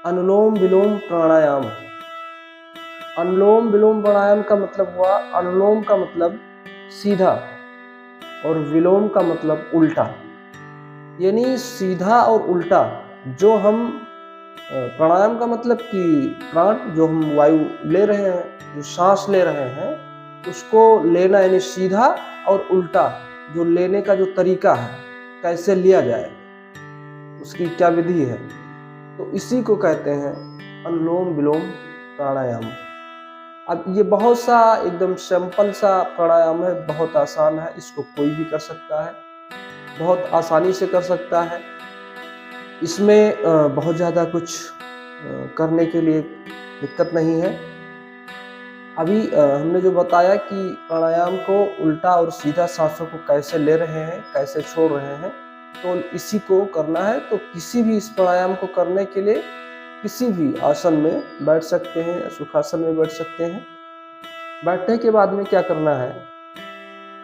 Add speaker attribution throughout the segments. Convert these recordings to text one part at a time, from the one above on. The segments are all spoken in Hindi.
Speaker 1: अनुलोम विलोम प्राणायाम। अनुलोम विलोम प्राणायाम का मतलब हुआ, अनुलोम का मतलब सीधा और विलोम का मतलब उल्टा, यानी सीधा और उल्टा। जो हम प्राणायाम का मतलब कि प्राण जो हम वायु ले रहे हैं, जो सांस ले रहे हैं, उसको लेना यानी सीधा और उल्टा, जो लेने का जो तरीका है, कैसे लिया जाए, उसकी क्या विधि है, तो इसी को कहते हैं अनुलोम विलोम प्राणायाम। अब ये बहुत सा एकदम सिंपल सा प्राणायाम है, बहुत आसान है, इसको कोई भी कर सकता है, बहुत आसानी से कर सकता है। इसमें बहुत ज़्यादा कुछ करने के लिए दिक्कत नहीं है। अभी हमने जो बताया कि प्राणायाम को उल्टा और सीधा सांसों को कैसे ले रहे हैं, कैसे छोड़ रहे हैं, तो इसी को करना है। तो किसी भी इस प्राणायाम को करने के लिए किसी भी आसन में बैठ सकते हैं, सुखासन में बैठ सकते हैं। बैठने के बाद में क्या करना है,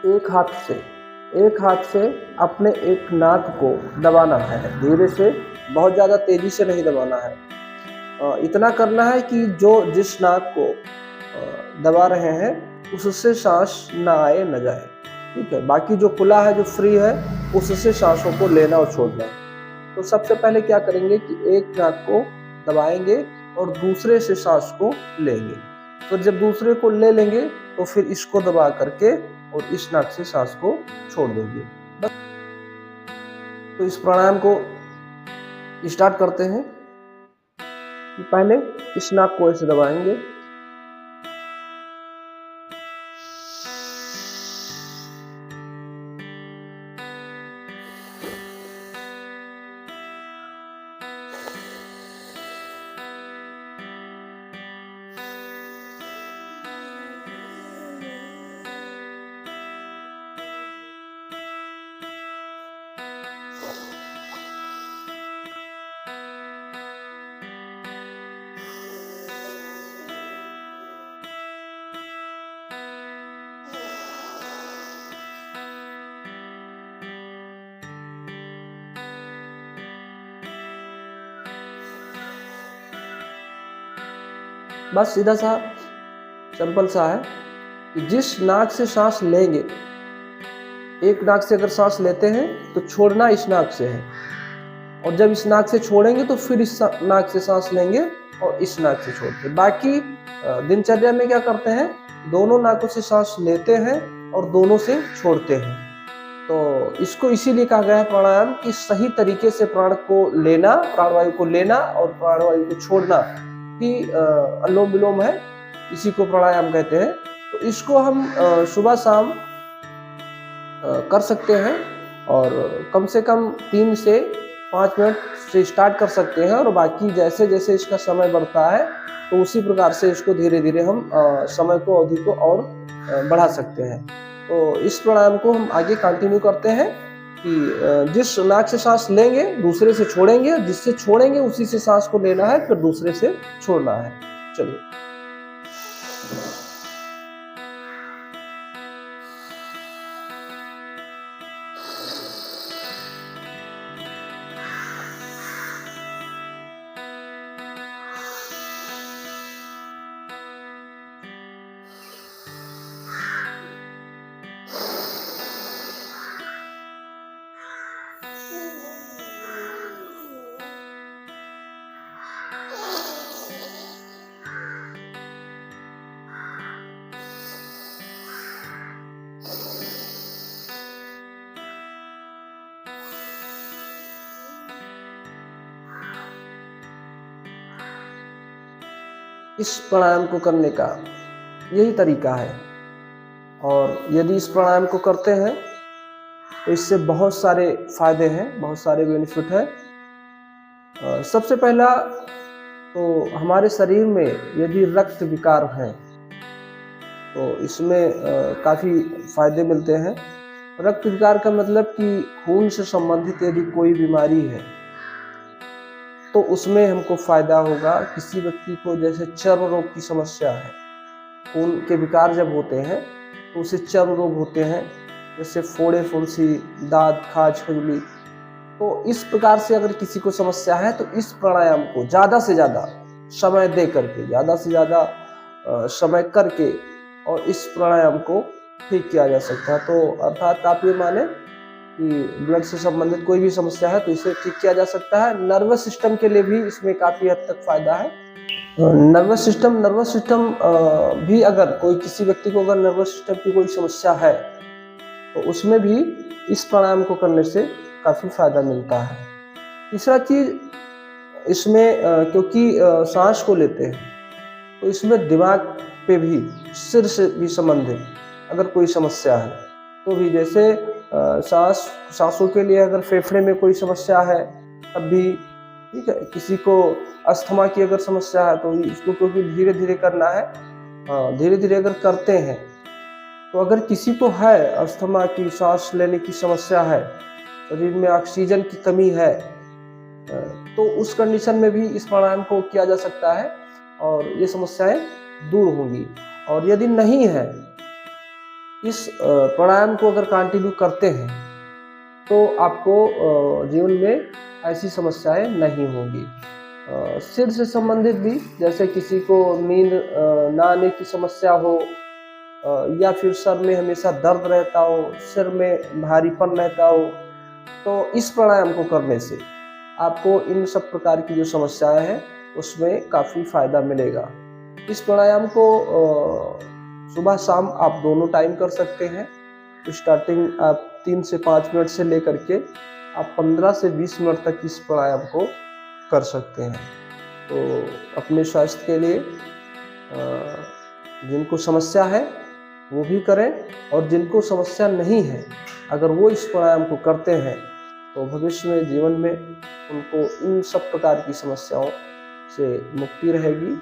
Speaker 1: एक हाथ से अपने एक नाक को दबाना है, धीरे से, बहुत ज़्यादा तेजी से नहीं दबाना है। इतना करना है कि जो जिस नाक को दबा रहे हैं उससे सांस ना आए न जाए, ठीक है। बाकी जो खुला है, जो फ्री है, उससे सांसों को लेना और छोड़ना है। तो सबसे पहले क्या करेंगे कि एक नाक को दबाएंगे और दूसरे से सांस को लेंगे। तो जब दूसरे को ले लेंगे तो फिर इसको दबा करके और इस नाक से सांस को छोड़ देंगे। बस। तो इस प्राणायाम को स्टार्ट करते हैं। पहले इस नाक को ऐसे दबाएंगे, बस सीधा सा सिंपल सा है कि जिस नाक से सांस लेंगे, एक नाक से अगर सांस लेते हैं तो छोड़ना इस नाक से है, और जब इस नाक से छोड़ेंगे तो फिर इस नाक से सांस लेंगे और इस नाक से छोड़ते। बाकी दिनचर्या में क्या करते हैं, दोनों नाकों से सांस लेते हैं और दोनों से छोड़ते हैं। तो इसको इसीलिए कहा गया है प्राणायाम कि सही तरीके से प्राण को लेना, प्राणवायु को लेना और प्राणवायु को छोड़ना ही अनुलोम विलोम है, इसी को प्राणायाम कहते हैं। तो इसको हम सुबह शाम कर सकते हैं, और कम से कम 3 से 5 मिनट से स्टार्ट कर सकते हैं, और बाकी जैसे जैसे इसका समय बढ़ता है तो उसी प्रकार से इसको धीरे धीरे हम समय को, अवधि को और बढ़ा सकते हैं। तो इस प्राणायाम को हम आगे कंटिन्यू करते हैं कि जिस नाक से सांस लेंगे दूसरे से छोड़ेंगे, जिससे छोड़ेंगे उसी से सांस को लेना है, फिर दूसरे से छोड़ना है। चलिए। इस प्राणायाम को करने का यही तरीका है, और यदि इस प्राणायाम को करते हैं तो इससे बहुत सारे फायदे हैं, बहुत सारे बेनिफिट हैं। सबसे पहला तो हमारे शरीर में यदि रक्त विकार है तो इसमें काफ़ी फायदे मिलते हैं। रक्त विकार का मतलब कि खून से संबंधित यदि कोई बीमारी है तो उसमें हमको फायदा होगा। किसी व्यक्ति को जैसे चर्म रोग की समस्या है, खून के विकार जब होते हैं तो उसे चर्म रोग होते हैं, जैसे फोड़े फुंसी, दाद, खाज, खुजली, तो इस प्रकार से अगर किसी को समस्या है तो इस प्राणायाम को ज़्यादा से ज़्यादा समय दे करके, ज़्यादा से ज़्यादा समय करके और इस प्राणायाम को ठीक किया जा सकता है। तो अर्थात आप ये माने कि ब्लड से संबंधित कोई भी समस्या है तो इसे ठीक किया जा सकता है। नर्वस सिस्टम के लिए भी इसमें काफ़ी हद तक फ़ायदा है। नर्वस सिस्टम भी अगर कोई किसी व्यक्ति को अगर नर्वस सिस्टम की कोई समस्या है तो उसमें भी इस प्राणायाम को करने से काफ़ी फ़ायदा मिलता है। तीसरा चीज़ इसमें क्योंकि सांस को लेते हैं तो इसमें दिमाग पे भी, सिर से भी संबंधित अगर कोई समस्या है तो भी, जैसे सांसों के लिए अगर फेफड़े में कोई समस्या है तब भी ठीक है। किसी को अस्थमा की अगर समस्या है तो इसको क्योंकि धीरे धीरे करना है, धीरे धीरे अगर करते हैं तो अगर किसी को है अस्थमा की, सांस लेने की समस्या है, शरीर में ऑक्सीजन की कमी है, तो उस कंडीशन में भी इस प्राणायाम को किया जा सकता है और ये समस्याएं दूर होंगी। और यदि नहीं है, इस प्राणायाम को अगर कंटिन्यू करते हैं तो आपको जीवन में ऐसी समस्याएं नहीं होंगी। सिर से संबंधित भी, जैसे किसी को नींद ना आने की समस्या हो या फिर सर में हमेशा दर्द रहता हो, सिर में भारीपन रहता हो, तो इस प्राणायाम को करने से आपको इन सब प्रकार की जो समस्याएं हैं उसमें काफ़ी फायदा मिलेगा। इस प्राणायाम को सुबह शाम आप दोनों टाइम कर सकते हैं। स्टार्टिंग आप 3 से 5 मिनट से लेकर के आप 15 से 20 मिनट तक इस प्राणायाम को कर सकते हैं। तो अपने स्वास्थ्य के लिए जिनको समस्या है वो भी करें, और जिनको समस्या नहीं है अगर वो इस प्राणायाम को करते हैं तो भविष्य में जीवन में उनको इन सब प्रकार की समस्याओं से मुक्ति रहेगी।